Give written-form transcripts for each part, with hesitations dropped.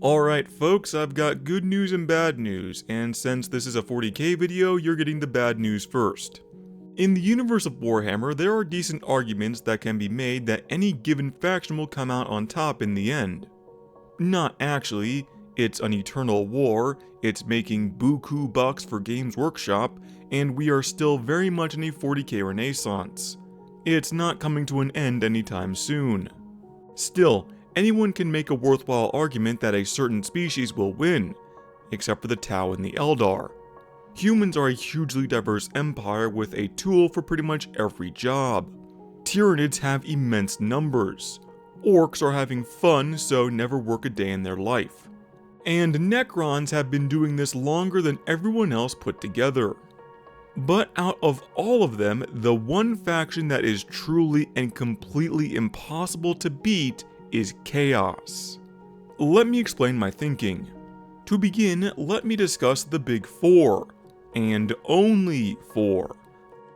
Alright folks, I've got good news and bad news, and since this is a 40k video, you're getting the bad news first. In the universe of Warhammer, there are decent arguments that can be made that any given faction will come out on top in the end. Not actually, it's an eternal war, it's making buku bucks for Games Workshop, and we are still very much in a 40k renaissance. It's not coming to an end anytime soon. Still, anyone can make a worthwhile argument that a certain species will win, except for the Tau and the Eldar. Humans are a hugely diverse empire with a tool for pretty much every job. Tyranids have immense numbers. Orcs are having fun, so never work a day in their life. And Necrons have been doing this longer than everyone else put together. But out of all of them, the one faction that is truly and completely impossible to beat is Chaos. Let me explain my thinking. To begin, let me discuss the big four, and only four.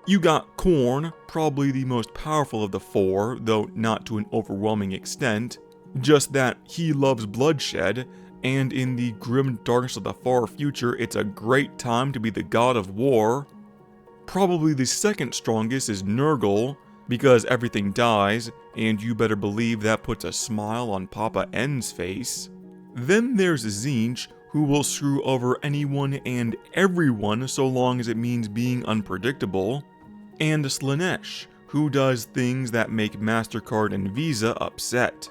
You got Khorne, probably the most powerful of the four, though not to an overwhelming extent, just that he loves bloodshed, and in the grim darkness of the far future, it's a great time to be the god of war. Probably the second strongest is Nurgle, because everything dies, and you better believe that puts a smile on Papa N's face. Then there's Tzeentch, who will screw over anyone and everyone so long as it means being unpredictable. And Slaanesh, who does things that make MasterCard and Visa upset.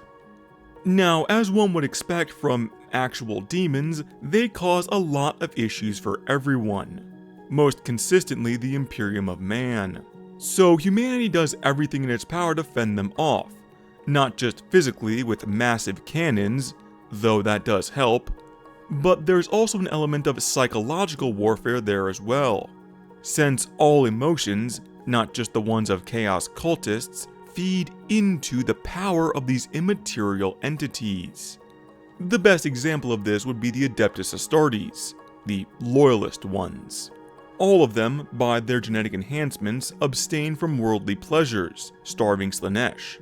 Now, as one would expect from actual demons, they cause a lot of issues for everyone. Most consistently the Imperium of Man. So humanity does everything in its power to fend them off. Not just physically with massive cannons, though that does help, but there's also an element of psychological warfare there as well. Since all emotions, not just the ones of Chaos cultists, feed into the power of these immaterial entities. The best example of this would be the Adeptus Astartes, the loyalist ones. All of them, by their genetic enhancements, abstain from worldly pleasures, starving Slaanesh.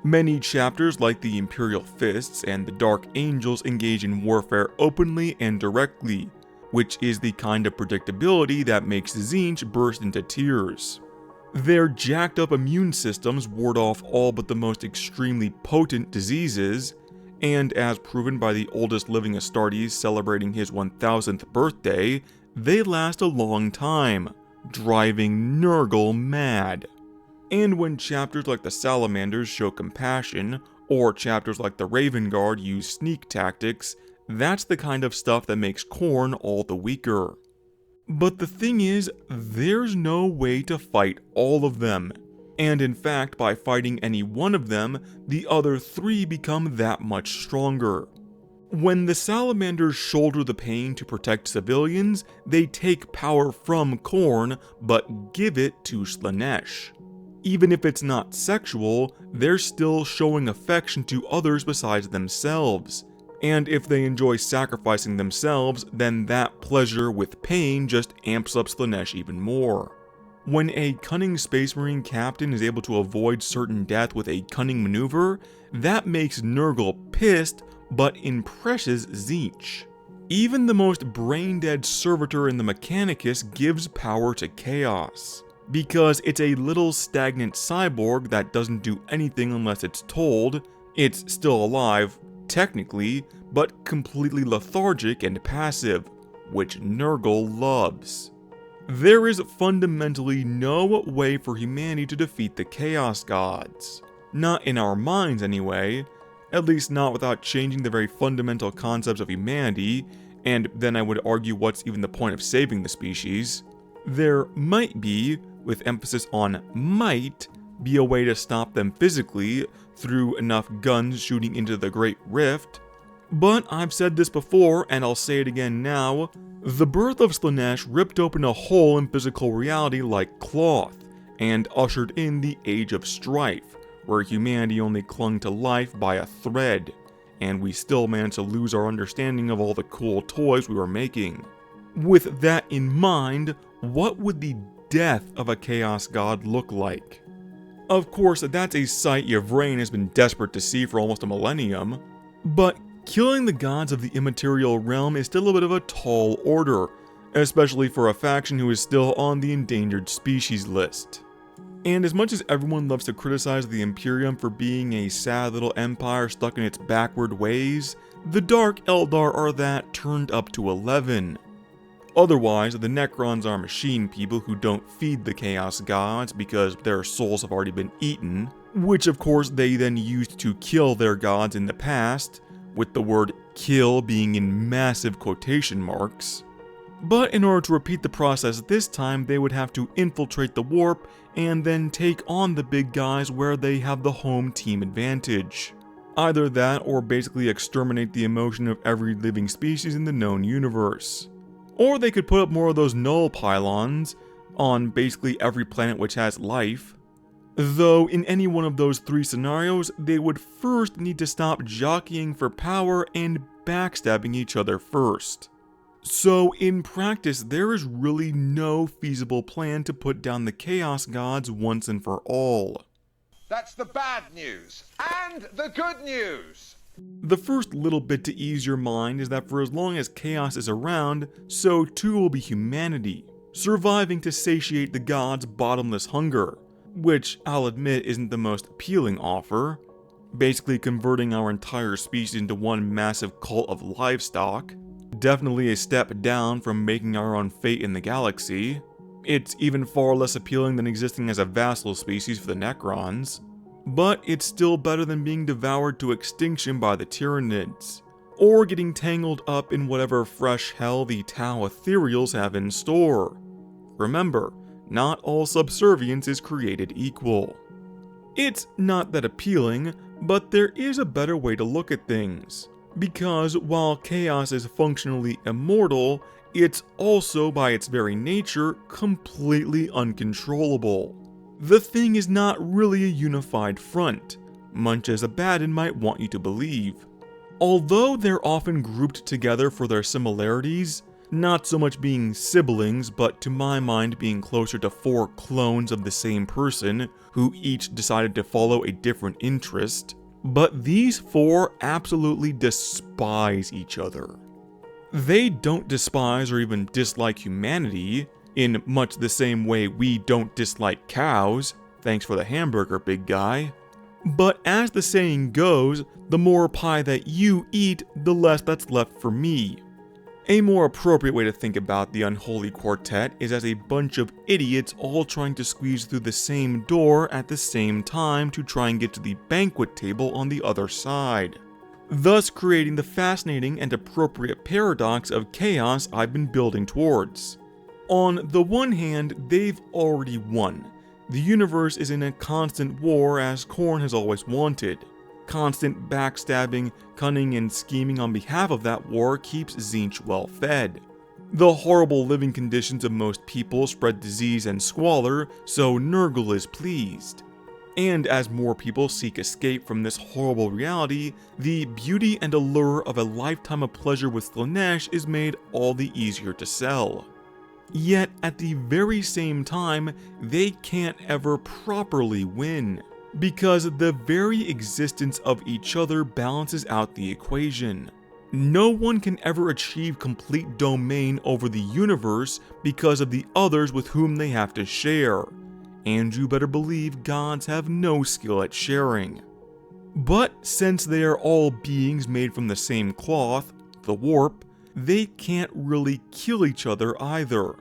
Many chapters like the Imperial Fists and the Dark Angels engage in warfare openly and directly, which is the kind of predictability that makes Tzeentch burst into tears. Their jacked up immune systems ward off all but the most extremely potent diseases, and as proven by the oldest living Astartes celebrating his 1000th birthday, they last a long time, driving Nurgle mad. And when chapters like the Salamanders show compassion, or chapters like the Raven Guard use sneak tactics, that's the kind of stuff that makes Khorne all the weaker. But the thing is, there's no way to fight all of them. And in fact, by fighting any one of them, the other three become that much stronger. When the Salamanders shoulder the pain to protect civilians, they take power from Khorne, but give it to Slaanesh. Even if it's not sexual, they're still showing affection to others besides themselves. And if they enjoy sacrificing themselves, then that pleasure with pain just amps up Slaanesh even more. When a cunning Space Marine captain is able to avoid certain death with a cunning maneuver, that makes Nurgle pissed, but impresses Tzeentch. Even the most brain-dead servitor in the Mechanicus gives power to Chaos, because it's a little stagnant cyborg that doesn't do anything unless it's told. It's still alive, technically, but completely lethargic and passive, which Nurgle loves. There is fundamentally no way for humanity to defeat the Chaos Gods. Not in our minds anyway. At least not without changing the very fundamental concepts of humanity, and then I would argue what's even the point of saving the species. There might be, with emphasis on might, be a way to stop them physically through enough guns shooting into the Great Rift. But I've said this before, and I'll say it again now, the birth of Slaanesh ripped open a hole in physical reality like cloth, and ushered in the Age of Strife, where humanity only clung to life by a thread, and we still managed to lose our understanding of all the cool toys we were making. With that in mind, what would the death of a Chaos God look like? Of course, that's a sight Yvraine has been desperate to see for almost a millennium, but Killing the gods of the immaterial realm is still a bit of a tall order, especially for a faction who is still on the endangered species list. And as much as everyone loves to criticize the Imperium for being a sad little empire stuck in its backward ways, the Dark Eldar are that turned up to 11. Otherwise, the Necrons are machine people who don't feed the Chaos Gods because their souls have already been eaten, which of course they then used to kill their gods in the past, with the word kill being in massive quotation marks. But in order to repeat the process this time, they would have to infiltrate the warp and then take on the big guys where they have the home team advantage. Either that or basically exterminate the emotion of every living species in the known universe. Or they could put up more of those null pylons on basically every planet which has life. Though in any one of those three scenarios, they would first need to stop jockeying for power and backstabbing each other first. So in practice, there is really no feasible plan to put down the Chaos Gods once and for all. That's the bad news. And the good news! The first little bit to ease your mind is that for as long as chaos is around, so too will be humanity, surviving to satiate the gods' bottomless hunger, which I'll admit isn't the most appealing offer, basically converting our entire species into one massive cult of livestock, definitely a step down from making our own fate in the galaxy. It's even far less appealing than existing as a vassal species for the Necrons. But it's still better than being devoured to extinction by the Tyranids, or getting tangled up in whatever fresh hell the Tau Ethereals have in store. Remember, not all subservience is created equal. It's not that appealing, but there is a better way to look at things, because while chaos is functionally immortal, it's also by its very nature completely uncontrollable. The thing is not really a unified front, much as Abaddon might want you to believe. Although they're often grouped together for their similarities, not so much being siblings, but to my mind being closer to four clones of the same person who each decided to follow a different interest, but these four absolutely despise each other. They don't despise or even dislike humanity, in much the same way we don't dislike cows, thanks for the hamburger, big guy. But as the saying goes, the more pie that you eat, the less that's left for me. A more appropriate way to think about the unholy quartet is as a bunch of idiots all trying to squeeze through the same door at the same time to try and get to the banquet table on the other side, thus creating the fascinating and appropriate paradox of chaos I've been building towards. On the one hand, they've already won. The universe is in a constant war as Khorne has always wanted. Constant backstabbing, cunning, and scheming on behalf of that war keeps Tzeentch well fed. The horrible living conditions of most people spread disease and squalor, so Nurgle is pleased. And as more people seek escape from this horrible reality, the beauty and allure of a lifetime of pleasure with Slaanesh is made all the easier to sell. Yet, at the very same time, they can't ever properly win, because the very existence of each other balances out the equation. No one can ever achieve complete domain over the universe because of the others with whom they have to share, and you better believe gods have no skill at sharing. But since they are all beings made from the same cloth, the warp, they can't really kill each other either.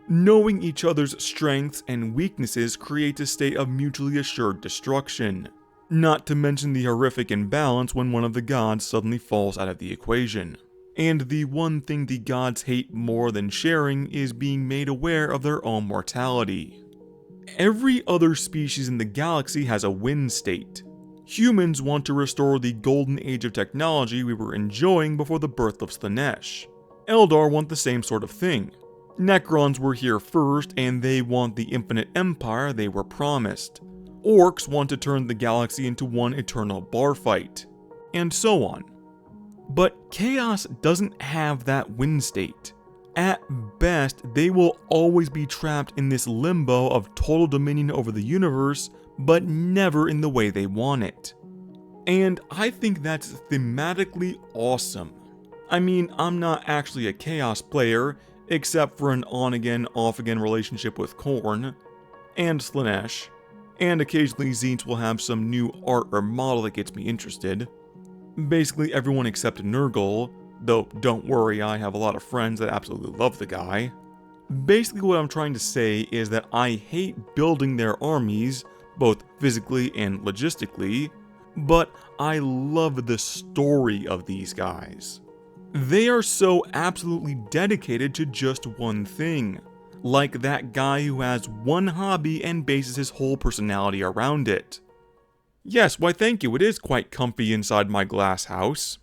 Knowing each other's strengths and weaknesses creates a state of mutually assured destruction, not to mention the horrific imbalance when one of the gods suddenly falls out of the equation. And the one thing the gods hate more than sharing is being made aware of their own mortality. Every other species in the galaxy has a win state. Humans want to restore the golden age of technology we were enjoying before the birth of Slaanesh. Eldar want the same sort of thing. Necrons were here first, and they want the infinite empire they were promised. Orcs want to turn the galaxy into one eternal bar fight, and so on. But Chaos doesn't have that win state. At best, they will always be trapped in this limbo of total dominion over the universe, but never in the way they want it. And I think that's thematically awesome. I mean, I'm not actually a Chaos player, except for an on-again, off-again relationship with Korn, and Slanesh, and occasionally Zinch will have some new art or model that gets me interested. Basically everyone except Nurgle, though don't worry, I have a lot of friends that absolutely love the guy. Basically what I'm trying to say is that I hate building their armies, both physically and logistically, but I love the story of these guys. They are so absolutely dedicated to just one thing, like that guy who has one hobby and bases his whole personality around it. Yes, why thank you, it is quite comfy inside my glass house.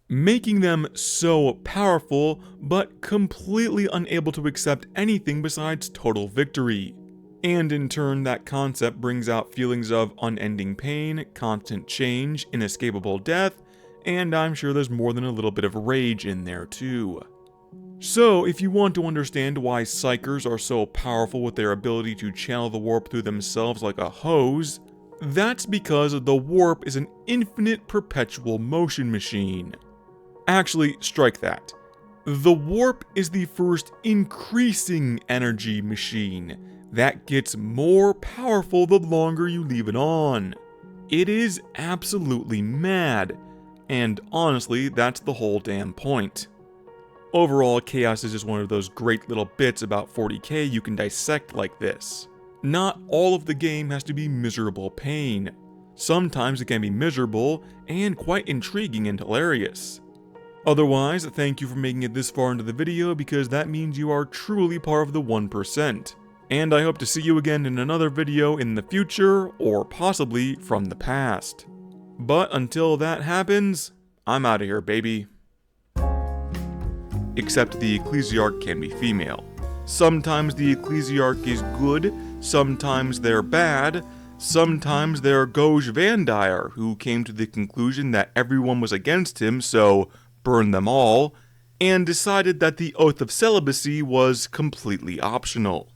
Making them so powerful, but completely unable to accept anything besides total victory. And in turn, that concept brings out feelings of unending pain, constant change, inescapable death, and I'm sure there's more than a little bit of rage in there too. So, if you want to understand why Psykers are so powerful with their ability to channel the warp through themselves like a hose, that's because the warp is an infinite perpetual motion machine. Actually, strike that. The warp is the first increasing energy machine that gets more powerful the longer you leave it on. It is absolutely mad, and honestly, that's the whole damn point. Overall, Chaos is just one of those great little bits about 40k you can dissect like this. Not all of the game has to be miserable pain. Sometimes it can be miserable and quite intriguing and hilarious. Otherwise, thank you for making it this far into the video because that means you are truly part of the 1%. And I hope to see you again in another video in the future, or possibly from the past. But until that happens, I'm out of here, baby. Except the Ecclesiarch can be female. Sometimes the Ecclesiarch is good, sometimes they're bad, sometimes they're Goj Vandire, who came to the conclusion that everyone was against him, so burn them all, and decided that the Oath of Celibacy was completely optional.